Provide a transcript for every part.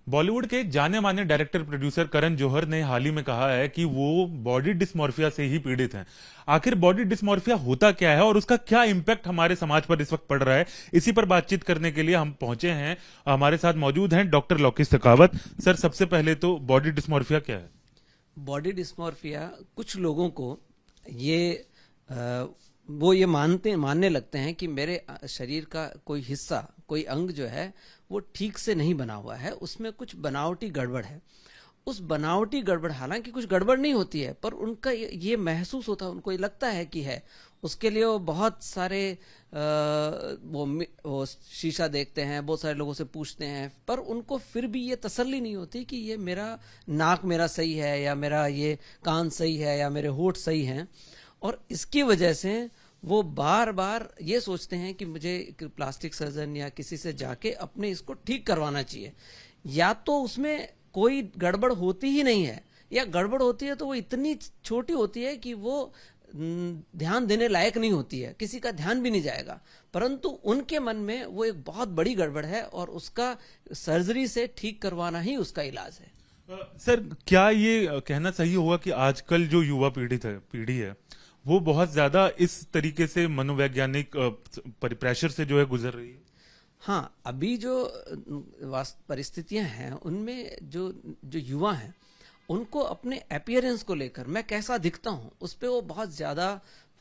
बॉलीवुड के एक जाने माने डायरेक्टर प्रोड्यूसर करण जौहर ने हाल ही में कहा है कि वो बॉडी डिस्मॉर्फिया से ही पीड़ित हैं। आखिर बॉडी डिस्मॉर्फिया होता क्या है और उसका क्या इम्पैक्ट हमारे समाज पर इस वक्त पड़ रहा है, इसी पर बातचीत करने के लिए हम पहुंचे हैं। हमारे साथ मौजूद हैं डॉक्टर लोकेश शेखावत। सर, सबसे पहले तो बॉडी डिस्मॉर्फिया क्या है? बॉडी डिस्मॉर्फिया कुछ लोगों को वो ये मानने लगते हैं कि मेरे शरीर का कोई हिस्सा, कोई अंग जो है वो ठीक से नहीं बना हुआ है, उसमें कुछ बनावटी गड़बड़ है। उस बनावटी गड़बड़, हालांकि कुछ गड़बड़ नहीं होती है, पर उनका ये महसूस होता है, उनको ये लगता है कि है। उसके लिए वो बहुत सारे वो शीशा देखते हैं, बहुत सारे लोगों से पूछते हैं, पर उनको फिर भी ये तसल्ली नहीं होती कि ये मेरा नाक मेरा सही है, या मेरा ये कान सही है, या मेरे होंठ सही हैं। और इसकी वजह से वो बार बार ये सोचते हैं कि मुझे प्लास्टिक सर्जन या किसी से जाके अपने इसको ठीक करवाना चाहिए। या तो उसमें कोई गड़बड़ होती ही नहीं है, या गड़बड़ होती है तो वो इतनी छोटी होती है कि वो ध्यान देने लायक नहीं होती है, किसी का ध्यान भी नहीं जाएगा। परंतु उनके मन में वो एक बहुत बड़ी गड़बड़ है और उसका सर्जरी से ठीक करवाना ही उसका इलाज है। सर, क्या ये कहना सही होगा कि आजकल जो युवा पीढ़ी है वो बहुत ज्यादा इस तरीके से मनोवैज्ञानिक प्रेशर से जो है गुजर रही है? हाँ, अभी जो परिस्थितियां हैं उनमें जो जो युवा हैं उनको अपने अपीयरेंस को लेकर, मैं कैसा दिखता हूं, उस पर वो बहुत ज्यादा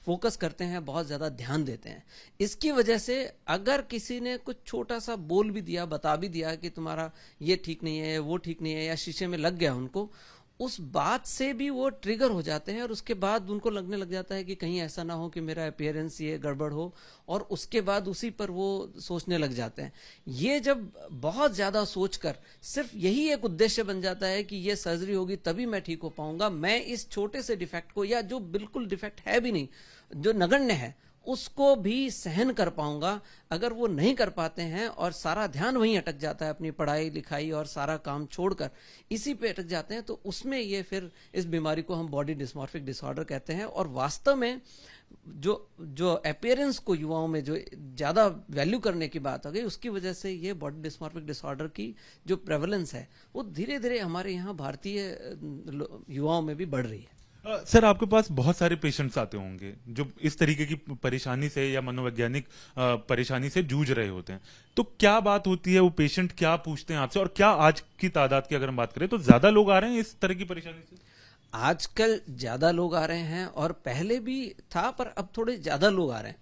फोकस करते हैं, बहुत ज्यादा ध्यान देते हैं। इसकी वजह से अगर किसी ने कुछ छोटा सा बोल भी दिया, बता भी दिया कि तुम्हारा ये ठीक नहीं है, वो ठीक नहीं है, या शीशे में लग गया उनको, उस बात से भी वो ट्रिगर हो जाते हैं और उसके बाद उनको लगने लग जाता है कि कहीं ऐसा ना हो कि मेरा अपीयरेंस ये गड़बड़ हो, और उसके बाद उसी पर वो सोचने लग जाते हैं। ये जब बहुत ज्यादा सोचकर सिर्फ यही एक उद्देश्य बन जाता है कि ये सर्जरी होगी तभी मैं ठीक हो पाऊंगा, मैं इस छोटे से डिफेक्ट को, या जो बिल्कुल डिफेक्ट है भी नहीं, जो नगण्य है, उसको भी सहन कर पाऊंगा। अगर वो नहीं कर पाते हैं और सारा ध्यान वहीं अटक जाता है, अपनी पढ़ाई लिखाई और सारा काम छोड़कर इसी पे अटक जाते हैं, तो उसमें ये फिर इस बीमारी को हम बॉडी डिस्मॉर्फिक डिसऑर्डर कहते हैं। और वास्तव में जो जो अपीयरेंस को युवाओं में जो ज्यादा वैल्यू करने की बात हो गई, उसकी वजह से ये बॉडी डिस्मॉर्फिक डिसऑर्डर की जो प्रेवलेंस है वो धीरे धीरे हमारे यहाँ भारतीय युवाओं में भी बढ़ रही है। सर, आपके पास बहुत सारे पेशेंट्स आते होंगे जो इस तरीके की परेशानी से या मनोवैज्ञानिक परेशानी से जूझ रहे होते हैं। तो क्या बात होती है, वो पेशेंट क्या पूछते हैं आपसे, और क्या आज की तादाद की अगर हम बात करें तो ज्यादा लोग आ रहे हैं इस तरह की परेशानी से? आजकल ज्यादा लोग आ रहे हैं, और पहले भी था, पर अब थोड़े ज्यादा लोग आ रहे हैं।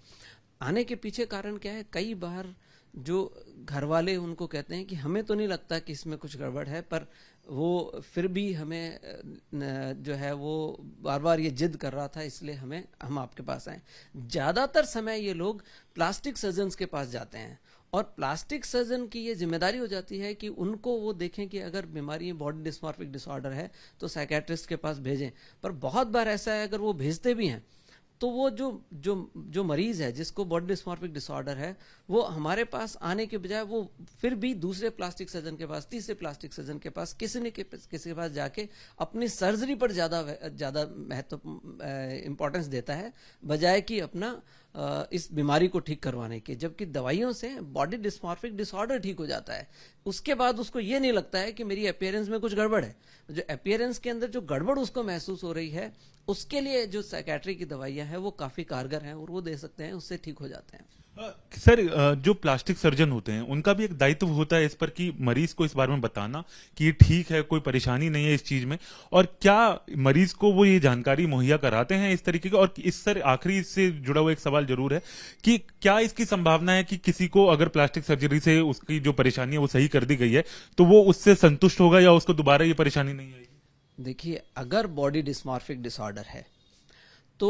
आने के पीछे कारण क्या है? कई बार जो घर वाले उनको कहते हैं कि हमें तो नहीं लगता कि इसमें कुछ गड़बड़ है, पर वो फिर भी हमें जो है वो बार बार ये जिद कर रहा था, इसलिए हम आपके पास आए। ज्यादातर समय ये लोग प्लास्टिक सर्जन्स के पास जाते हैं, और प्लास्टिक सर्जन की ये जिम्मेदारी हो जाती है कि उनको वो देखें कि अगर बीमारी बॉडी डिस्मॉर्फिक डिसऑर्डर है तो साइकेट्रिस्ट के पास भेजें। पर बहुत बार ऐसा है, अगर वो भेजते भी हैं तो वो जो जो जो मरीज है जिसको बॉडी डिस्मॉर्फिक डिसऑर्डर है, वो हमारे पास आने के बजाय वो फिर भी दूसरे प्लास्टिक सर्जन के पास, तीसरे प्लास्टिक सर्जन के पास, किसी के पास जाके अपनी सर्जरी पर ज्यादा महत्व इंपॉर्टेंस देता है, बजाय कि अपना इस बीमारी को ठीक करवाने के। जबकि दवाइयों से बॉडी डिस्मॉर्फिक डिसऑर्डर ठीक हो जाता है, उसके बाद उसको ये नहीं लगता है कि मेरी अपीयरेंस में कुछ गड़बड़ है। जो अपीयरेंस के अंदर जो गड़बड़ उसको महसूस हो रही है, उसके लिए जो साइकेट्री की दवाइयां हैं वो काफी कारगर हैं और वो दे सकते हैं, उससे ठीक हो जाते हैं। सर, जो प्लास्टिक सर्जन होते हैं उनका भी एक दायित्व होता है इस पर कि मरीज को इस बारे में बताना कि ये ठीक है, कोई परेशानी नहीं है इस चीज में, और क्या मरीज को वो ये जानकारी मुहैया कराते हैं इस तरीके की? और इस सर आखिरी इससे जुड़ा हुआ एक सवाल जरूर है कि क्या इसकी संभावना है कि किसी को अगर प्लास्टिक सर्जरी से उसकी जो परेशानी है वो सही कर दी गई है तो वो उससे संतुष्ट होगा, या उसको दोबारा ये परेशानी नहीं आएगी? देखिए, अगर बॉडी डिस्मॉर्फिक डिसऑर्डर है तो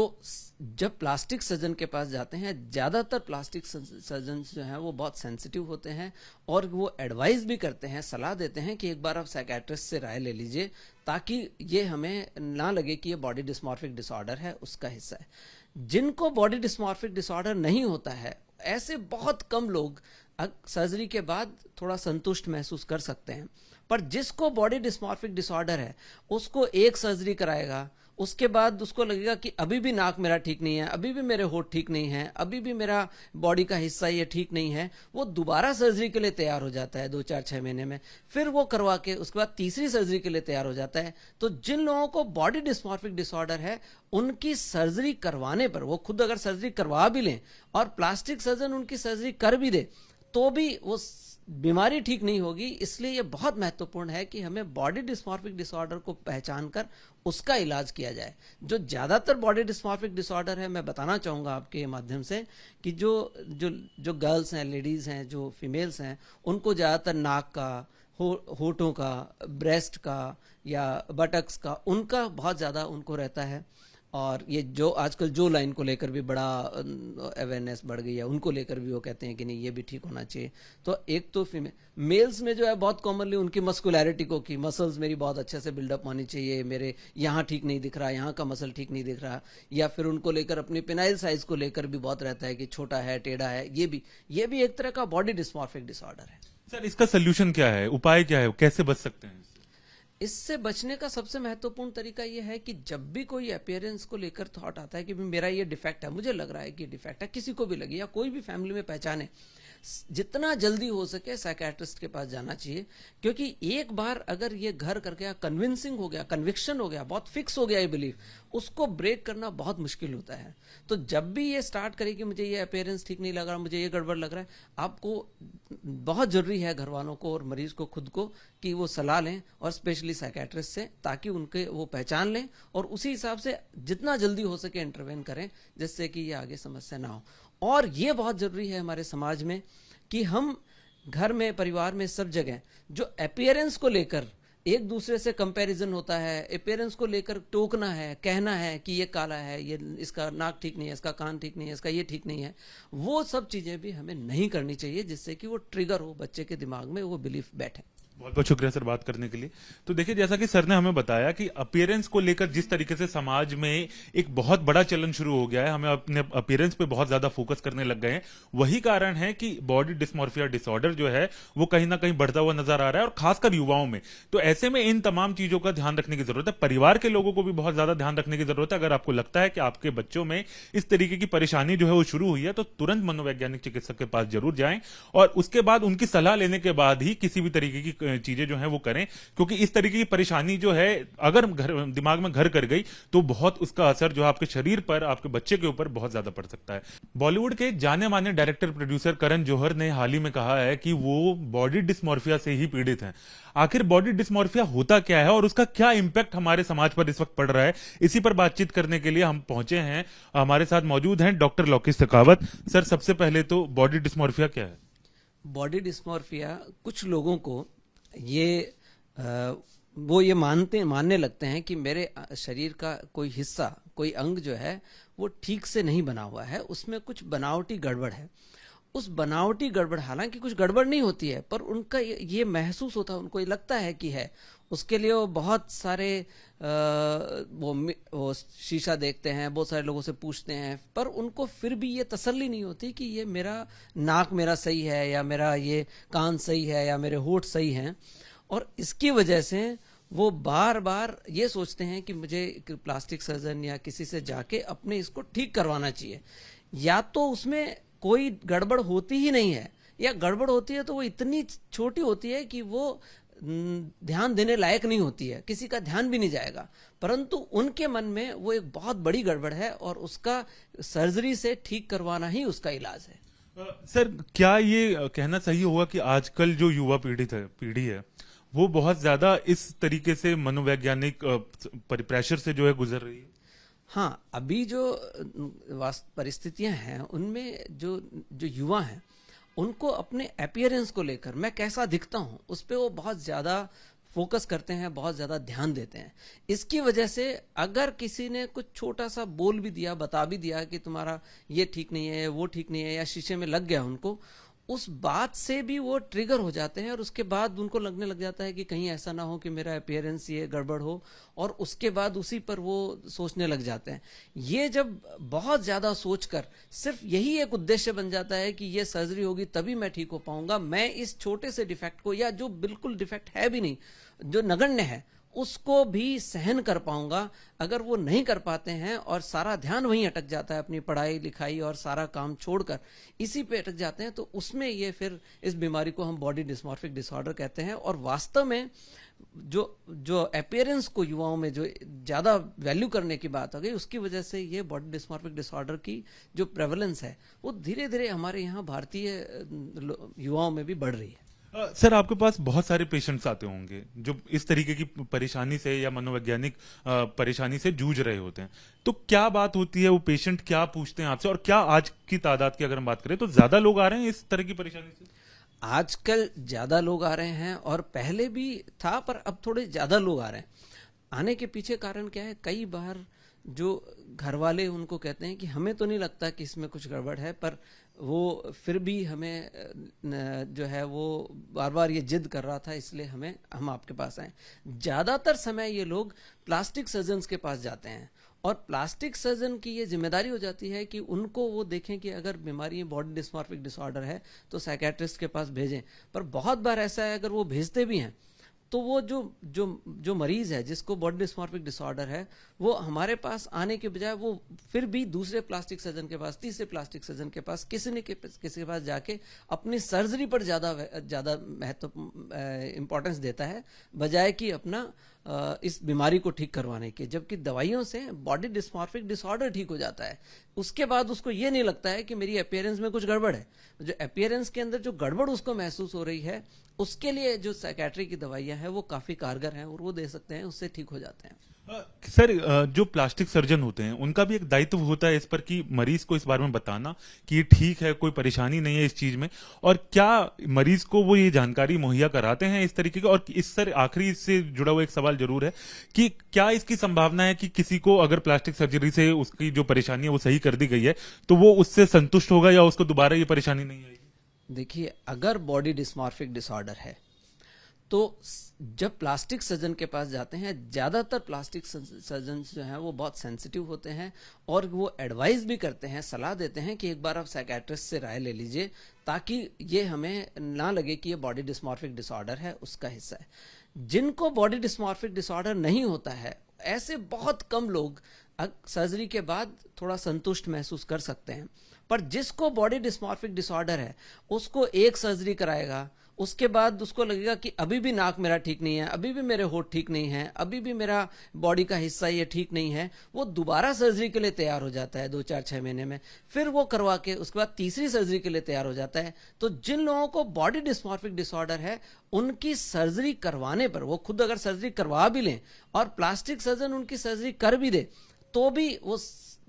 जब प्लास्टिक सर्जन के पास जाते हैं, ज्यादातर प्लास्टिक सर्जन जो हैं वो बहुत सेंसिटिव होते हैं, और वो एडवाइस भी करते हैं, सलाह देते हैं कि एक बार आप साइकेट्रिस्ट से राय ले लीजिए, ताकि ये हमें ना लगे कि ये बॉडी डिस्मॉर्फिक डिसऑर्डर है, उसका हिस्सा है। जिनको बॉडी डिस्मॉर्फिक डिसऑर्डर नहीं होता है, ऐसे बहुत कम लोग सर्जरी के बाद थोड़ा संतुष्ट महसूस कर सकते हैं, पर जिसको बॉडी डिस्मॉर्फिक डिसऑर्डर है उसको एक सर्जरी कराएगा, उसके बाद उसको लगेगा कि अभी भी नाक मेरा ठीक नहीं है, अभी भी मेरे होठ ठीक नहीं है, अभी भी मेरा बॉडी का हिस्सा ये ठीक नहीं है, वो दोबारा सर्जरी के लिए तैयार हो जाता है 2-4-6 महीने में, फिर वो करवा के उसके बाद तीसरी सर्जरी के लिए तैयार हो जाता है। तो जिन लोगों को बॉडी डिस्मॉर्फिक डिसऑर्डर है उनकी सर्जरी करवाने पर, वो खुद अगर सर्जरी करवा भी लें और प्लास्टिक सर्जन उनकी सर्जरी कर भी दे तो भी वो बीमारी ठीक नहीं होगी। इसलिए ये बहुत महत्वपूर्ण है कि हमें बॉडी डिस्मॉर्फिक डिसऑर्डर को पहचान कर उसका इलाज किया जाए। जो ज्यादातर बॉडी डिस्मॉर्फिक डिसऑर्डर है, मैं बताना चाहूंगा आपके माध्यम से कि जो जो जो गर्ल्स हैं, लेडीज हैं, जो फीमेल्स हैं, उनको ज्यादातर नाक का, होठों का, ब्रेस्ट का या बटक्स का, उनका बहुत ज्यादा उनको रहता है। और ये जो आजकल जो लाइन को लेकर भी बड़ा अवेयरनेस बढ़ गई है, उनको लेकर भी वो कहते हैं कि नहीं ये भी ठीक होना चाहिए। तो एक तो मेल्स में जो है बहुत कॉमनली उनकी मस्कुलैरिटी को, कि मसल्स मेरी बहुत अच्छे से बिल्डअप होनी चाहिए, मेरे यहाँ ठीक नहीं दिख रहा, यहाँ का मसल ठीक नहीं दिख रहा, या फिर उनको लेकर अपनी पेनाइल साइज को लेकर भी बहुत रहता है कि छोटा है, टेढ़ा है। ये भी एक तरह का बॉडी डिस्मॉर्फिक डिसऑर्डर है। सर, इसका सोल्यूशन क्या है, उपाय क्या है, कैसे बच सकते हैं? इससे बचने का सबसे महत्वपूर्ण तरीका यह है कि जब भी कोई अपीयरेंस को लेकर थॉट आता है कि मेरा ये डिफेक्ट है, मुझे लग रहा है कि डिफेक्ट है, किसी को भी लगे या कोई भी फैमिली में पहचाने, जितना जल्दी हो सके साइकियाट्रिस्ट के पास जाना चाहिए। क्योंकि एक बार अगर ये घर कर गया, कन्विंसिंग हो गया, कन्विक्शन हो गया, बहुत फिक्स हो गया ये बिलीफ, उसको ब्रेक करना बहुत मुश्किल होता है। तो जब भी ये स्टार्ट करे कि मुझे ये अपीयरेंस ठीक नहीं लग रहा, मुझे ये गड़बड़ लग रहा है, आपको बहुत जरूरी है घर वालों को और मरीज को खुद को कि वो सलाह लें, और स्पेशली साइकियाट्रिस्ट से, ताकि उनके वो पहचान लें और उसी हिसाब से जितना जल्दी हो सके इंटरवेन करें, जिससे कि ये आगे समस्या ना हो। और ये बहुत जरूरी है हमारे समाज में कि हम घर में, परिवार में, सब जगह जो अपीयरेंस को लेकर एक दूसरे से कंपैरिजन होता है, अपीयरेंस को लेकर टोकना है, कहना है कि ये काला है, ये इसका नाक ठीक नहीं है, इसका कान ठीक नहीं है, इसका ये ठीक नहीं है, वो सब चीजें भी हमें नहीं करनी चाहिए, जिससे कि वो ट्रिगर हो, बच्चे के दिमाग में वो बिलीफ बैठे। बहुत बहुत शुक्रिया सर बात करने के लिए। तो देखिए, जैसा कि सर ने हमें बताया कि अपीयरेंस को लेकर जिस तरीके से समाज में एक बहुत बड़ा चलन शुरू हो गया है, हमें अपने अपीयरेंस पे बहुत ज्यादा फोकस करने लग गए हैं, वही कारण है कि बॉडी डिस्मॉर्फिया डिसऑर्डर जो है वो कहीं ना कहीं बढ़ता हुआ नजर आ रहा है, और खासकर युवाओं में। तो ऐसे में इन तमाम चीजों का ध्यान रखने की जरूरत है, परिवार के लोगों को भी बहुत ज्यादा ध्यान रखने की जरूरत है। अगर आपको लगता है कि आपके बच्चों में इस तरीके की परेशानी जो है वो शुरू हुई है, तो तुरंत मनोवैज्ञानिक चिकित्सक के पास जरूर जाएं, और उसके बाद उनकी सलाह लेने के बाद ही किसी भी तरीके की चीजें जो है वो करें। क्योंकि इस तरीके की परेशानी जो है अगर दिमाग में घर कर गई तो बहुत उसका असर जो है आपके शरीर पर, आपके बच्चे के ऊपर बहुत ज्यादा पड़ सकता है। बॉलीवुड के जाने माने डायरेक्टर प्रोड्यूसर करण जौहर ने हाल ही में कहा है कि वो बॉडी डिस्मॉर्फिया से ही पीड़ित हैं। आखिर बॉडी डिस्मॉर्फिया होता क्या है और उसका क्या इंपैक्ट हमारे समाज पर इस वक्त पड़ रहा है, इसी पर बातचीत करने के लिए हम पहुंचे हैं। हमारे साथ मौजूद हैं डॉक्टर लोकेश शेखावत। सर, सबसे पहले तो बॉडी डिस्मॉर्फिया क्या है? बॉडी डिस्मॉर्फिया कुछ लोगों को वो ये मानने लगते हैं कि मेरे शरीर का कोई हिस्सा, कोई अंग जो है वो ठीक से नहीं बना हुआ है, उसमें कुछ बनावटी गड़बड़ है। उस बनावटी गड़बड़, हालांकि कुछ गड़बड़ नहीं होती है, पर उनका ये महसूस होता है, उनको ये लगता है कि है। उसके लिए वो बहुत सारे वो शीशा देखते हैं, बहुत सारे लोगों से पूछते हैं, पर उनको फिर भी ये तसल्ली नहीं होती कि ये मेरा नाक मेरा सही है, या मेरा ये कान सही है, या मेरे होठ सही हैं। और इसकी वजह से वो बार बार ये सोचते हैं कि मुझे प्लास्टिक सर्जन या किसी से जाके अपने इसको ठीक करवाना चाहिए। या तो उसमें कोई गड़बड़ होती ही नहीं है, या गड़बड़ होती है तो वो इतनी छोटी होती है कि वो ध्यान देने लायक नहीं होती है, किसी का ध्यान भी नहीं जाएगा, परंतु उनके मन में वो एक बहुत बड़ी गड़बड़ है और उसका सर्जरी से ठीक करवाना ही उसका इलाज है। सर, क्या ये कहना सही होगा कि आजकल जो युवा पीढ़ी है वो बहुत ज्यादा इस तरीके से मनोवैज्ञानिक प्रेशर से जो है गुजर रही है? हाँ, अभी जो परिस्थितियां हैं उनमें जो युवा हैं उनको अपने अपीयरेंस को लेकर, मैं कैसा दिखता हूं, उस पर वो बहुत ज्यादा फोकस करते हैं, बहुत ज्यादा ध्यान देते हैं। इसकी वजह से अगर किसी ने कुछ छोटा सा बोल भी दिया, बता भी दिया कि तुम्हारा ये ठीक नहीं है, वो ठीक नहीं है, या शीशे में लग गया उनको, उस बात से भी वो ट्रिगर हो जाते हैं और उसके बाद उनको लगने लग जाता है कि कहीं ऐसा ना हो कि मेरा अपीयरेंस ये गड़बड़ हो, और उसके बाद उसी पर वो सोचने लग जाते हैं। ये जब बहुत ज्यादा सोचकर सिर्फ यही एक उद्देश्य बन जाता है कि ये सर्जरी होगी तभी मैं ठीक हो पाऊंगा, मैं इस छोटे से डिफेक्ट को, या जो बिल्कुल डिफेक्ट है भी नहीं, जो नगण्य है, उसको भी सहन कर पाऊंगा, अगर वो नहीं कर पाते हैं और सारा ध्यान वहीं अटक जाता है, अपनी पढ़ाई लिखाई और सारा काम छोड़कर इसी पे अटक जाते हैं, तो उसमें ये फिर इस बीमारी को हम बॉडी डिस्मॉर्फिक डिसऑर्डर कहते हैं। और वास्तव में जो जो अपीयरेंस को युवाओं में जो ज्यादा वैल्यू करने की बात हो गई, उसकी वजह से ये बॉडी डिस्मॉर्फिक डिसऑर्डर की जो प्रेवलेंस है वो धीरे धीरे हमारे यहाँ भारतीय युवाओं में भी बढ़ रही है। सर, आपके पास बहुत सारे पेशेंट्स आते होंगे जो इस तरीके की परेशानी से या मनोवैज्ञानिक परेशानी से जूझ रहे होते हैं, तो क्या बात होती है, वो पेशेंट क्या पूछते हैं आपसे, और क्या आज की तादाद की अगर हम बात करें तो ज्यादा लोग आ रहे हैं इस तरह की परेशानी से? आजकल ज्यादा लोग आ रहे हैं और पहले भी था, पर अब थोड़े ज्यादा लोग आ रहे हैं। आने के पीछे कारण क्या है, कई बार जो घर वाले उनको कहते हैं कि हमें तो नहीं लगता कि इसमें कुछ गड़बड़ है, पर वो फिर भी हमें जो है वो बार बार ये जिद कर रहा था, इसलिए हम आपके पास आए। ज्यादातर समय ये लोग प्लास्टिक सर्जन्स के पास जाते हैं और प्लास्टिक सर्जन की ये जिम्मेदारी हो जाती है कि उनको वो देखें कि अगर बीमारी बॉडी डिस्मॉर्फिक डिसऑर्डर है तो साइकेट्रिस्ट के पास भेजें। पर बहुत बार ऐसा है, अगर वो भेजते भी हैं तो वो जो जो जो मरीज है जिसको बॉडी डिस्मॉर्फिक डिसऑर्डर है, वो हमारे पास आने के बजाय वो फिर भी दूसरे प्लास्टिक सर्जन के पास, तीसरे प्लास्टिक सर्जन के पास, किसी के पास जाके अपनी सर्जरी पर ज्यादा महत्व इंपॉर्टेंस देता है, बजाय कि अपना इस बीमारी को ठीक करवाने के। जबकि दवाइयों से बॉडी डिस्मॉर्फिक डिसऑर्डर ठीक हो जाता है, उसके बाद उसको ये नहीं लगता है कि मेरी अपीयरेंस में कुछ गड़बड़ है। जो अपीयरेंस के अंदर जो गड़बड़ उसको महसूस हो रही है, उसके लिए जो साइकेट्री की दवाइयां हैं वो काफी कारगर हैं और वो दे सकते हैं, उससे ठीक हो जाते हैं। सर, जो प्लास्टिक सर्जन होते हैं उनका भी एक दायित्व होता है इस पर कि मरीज को इस बारे में बताना कि ये ठीक है, कोई परेशानी नहीं है इस चीज में, और क्या मरीज को वो ये जानकारी मुहैया कराते हैं इस तरीके की। और इस सर आखिरी इससे जुड़ा हुआ एक सवाल जरूर है कि क्या इसकी संभावना है कि किसी को अगर प्लास्टिक सर्जरी से उसकी जो परेशानी है वो सही कर दी गई है तो वो उससे संतुष्ट होगा या उसको दोबारा ये परेशानी नहीं आएगी? देखिए, अगर बॉडी डिस्मॉर्फिक डिसऑर्डर है तो जब प्लास्टिक सर्जन के पास जाते हैं, ज्यादातर प्लास्टिक सर्जन जो हैं वो बहुत सेंसिटिव होते हैं और वो एडवाइस भी करते हैं, सलाह देते हैं कि एक बार आप साइकेट्रिस्ट से राय ले लीजिए, ताकि ये हमें ना लगे कि ये बॉडी डिस्मॉर्फिक डिसऑर्डर है, उसका हिस्सा है। जिनको बॉडी डिस्मॉर्फिक डिसऑर्डर नहीं होता है, ऐसे बहुत कम लोग सर्जरी के बाद थोड़ा संतुष्ट महसूस कर सकते हैं। पर जिसको बॉडी डिस्मॉर्फिक डिसऑर्डर है, उसको एक सर्जरी कराएगा, उसके बाद उसको लगेगा कि अभी भी नाक मेरा ठीक नहीं है, अभी भी मेरे होठ ठीक नहीं है, अभी भी मेरा बॉडी का हिस्सा ये ठीक नहीं है, वो दोबारा सर्जरी के लिए तैयार हो जाता है 2-4-6 महीने में, फिर वो करवा के उसके बाद तीसरी सर्जरी के लिए तैयार हो जाता है। तो जिन लोगों को बॉडी डिस्मॉर्फिक डिसऑर्डर है, उनकी सर्जरी करवाने पर, वो खुद अगर सर्जरी करवा भी लें और प्लास्टिक सर्जन उनकी सर्जरी कर भी दे, तो भी वो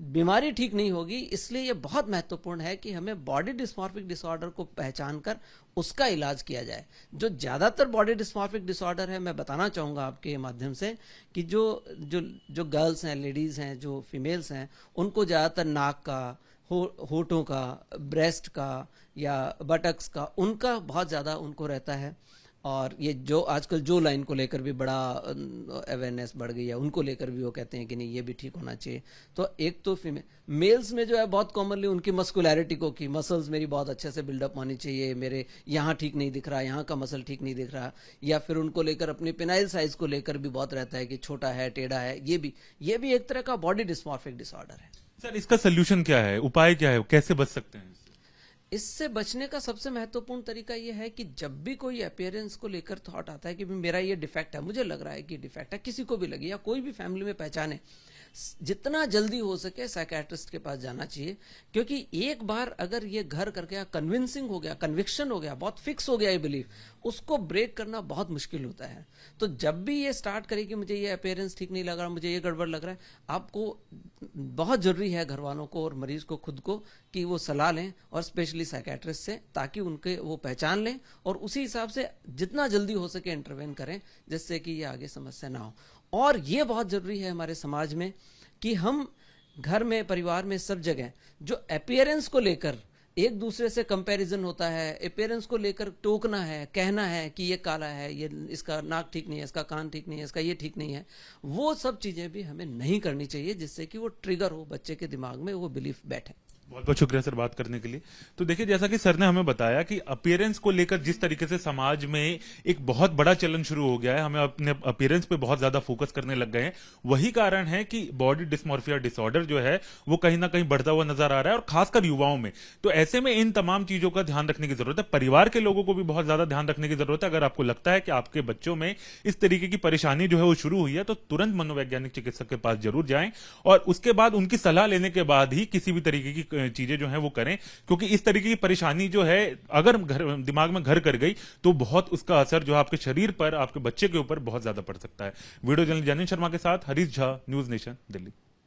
बीमारी ठीक नहीं होगी। इसलिए यह बहुत महत्वपूर्ण है कि हमें बॉडी डिस्मॉर्फिक डिसऑर्डर को पहचान कर उसका इलाज किया जाए। जो ज्यादातर बॉडी डिस्मॉर्फिक डिसऑर्डर है, मैं बताना चाहूंगा आपके माध्यम से कि जो जो जो गर्ल्स हैं, लेडीज हैं, जो फीमेल्स हैं, उनको ज्यादातर नाक का, होठों का, ब्रेस्ट का या बटक्स का, उनका बहुत ज्यादा उनको रहता है। और ये जो आजकल जो लाइन को लेकर भी बड़ा अवेयरनेस बढ़ गई है, उनको लेकर भी वो कहते हैं कि नहीं, ये भी ठीक होना चाहिए। तो एक तो मेल्स में जो है बहुत कॉमनली उनकी मस्कुलैरिटी को, कि मसल्स मेरी बहुत अच्छे से बिल्डअप होनी चाहिए, मेरे यहाँ ठीक नहीं दिख रहा, यहाँ का मसल ठीक नहीं दिख रहा, या फिर उनको लेकर अपनी पेनाइल साइज को लेकर भी बहुत रहता है कि छोटा है, टेढ़ा है। ये भी एक तरह का बॉडी डिस्मॉर्फिक डिसऑर्डर है। सर, इसका सोल्यूशन क्या है, उपाय क्या है, कैसे बच सकते हैं? इससे बचने का सबसे महत्वपूर्ण तरीका यह है कि जब भी कोई अपीयरेंस को लेकर थॉट आता है कि मेरा ये डिफेक्ट है, मुझे लग रहा है कि डिफेक्ट है, किसी को भी लगे या कोई भी फैमिली में पहचाने, जितना जल्दी हो सके साइकेट्रिस्ट के पास जाना चाहिए। क्योंकि एक बार अगर ये घर कर गया, कन्विंसिंग हो गया, कन्विक्शन हो गया, बहुत फिक्स हो गया ये बिलीफ, उसको ब्रेक करना बहुत मुश्किल होता है। तो जब भी ये स्टार्ट करे कि मुझे ये अपीयरेंस ठीक नहीं लग रहा, मुझे ये गड़बड़ लग रहा है, आपको बहुत जरूरी है घर वालों को और मरीज को खुद को कि वो सलाह लें, और स्पेशली साइकेट्रिस्ट से, ताकि उनके वो पहचान लें और उसी हिसाब से जितना जल्दी हो सके इंटरवेन करें, जिससे कि ये आगे समस्या ना हो। और ये बहुत जरूरी है हमारे समाज में कि हम घर में, परिवार में, सब जगह जो अपीयरेंस को लेकर एक दूसरे से कंपैरिजन होता है, अपीयरेंस को लेकर टोकना है, कहना है कि ये काला है, ये इसका नाक ठीक नहीं है, इसका कान ठीक नहीं है, इसका ये ठीक नहीं है, वो सब चीजें भी हमें नहीं करनी चाहिए, जिससे कि वो ट्रिगर हो, बच्चे के दिमाग में वो बिलीफ बैठे। बहुत बहुत शुक्रिया सर बात करने के लिए। तो देखिए, जैसा कि सर ने हमें बताया कि अपीयरेंस को लेकर जिस तरीके से समाज में एक बहुत बड़ा चलन शुरू हो गया है, हमें अपने अपीयरेंस पे बहुत ज्यादा फोकस करने लग गए हैं, वही कारण है कि बॉडी डिस्मॉर्फिया डिसऑर्डर जो है वो कहीं ना कहीं बढ़ता हुआ नजर आ रहा है, और खासकर युवाओं में। तो ऐसे में इन तमाम चीजों का ध्यान रखने की जरूरत है, परिवार के लोगों को भी बहुत ज्यादा ध्यान रखने की जरूरत है। अगर आपको लगता है कि आपके बच्चों में इस तरीके की परेशानी जो है वो शुरू हुई है, तो तुरंत मनोवैज्ञानिक चिकित्सक के पास जरूर जाएं, और उसके बाद उनकी सलाह लेने के बाद ही किसी भी तरीके की चीजें जो है वो करें, क्योंकि इस तरीके की परेशानी जो है अगर दिमाग में घर कर गई तो बहुत उसका असर जो है आपके शरीर पर, आपके बच्चे के ऊपर बहुत ज्यादा पड़ सकता है। वीडियो जर्नलिस्ट जनिन शर्मा के साथ हरीश झा, न्यूज नेशन, दिल्ली।